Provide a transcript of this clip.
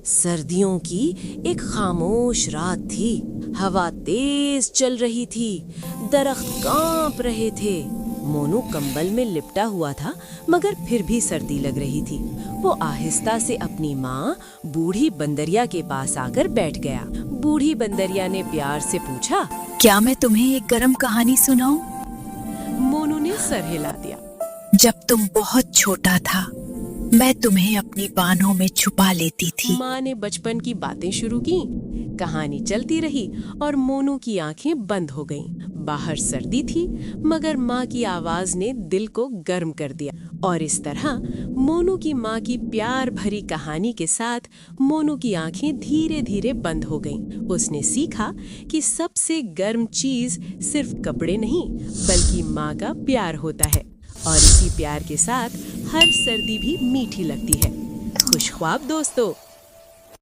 सर्दियों की एक खामोश रात थी। हवा तेज चल रही थी, दरख्त कांप रहे थे। मोनू कंबल में लिपटा हुआ था, मगर फिर भी सर्दी लग रही थी। वो आहिस्ता से अपनी माँ बूढ़ी बंदरिया के पास आकर बैठ गया। बूढ़ी बंदरिया ने प्यार से पूछा, क्या मैं तुम्हें एक गर्म कहानी सुनाऊं? मोनू ने सर हिला दिया। जब तुम बहुत छोटा था, मैं तुम्हें अपनी बाहों में छुपा लेती थी। माँ ने बचपन की बातें शुरू की। कहानी चलती रही और मोनू की आंखें बंद हो गईं। बाहर सर्दी थी, मगर माँ की आवाज ने दिल को गर्म कर दिया। और इस तरह मोनू की माँ की प्यार भरी कहानी के साथ मोनू की आंखें धीरे धीरे बंद हो गईं। उसने सीखा कि सबसे गर्म चीज सिर्फ कपड़े नहीं, बल्कि माँ का प्यार होता है। और इसी प्यार के साथ हर सर्दी भी मीठी लगती है। खुश ख्वाब दोस्तों।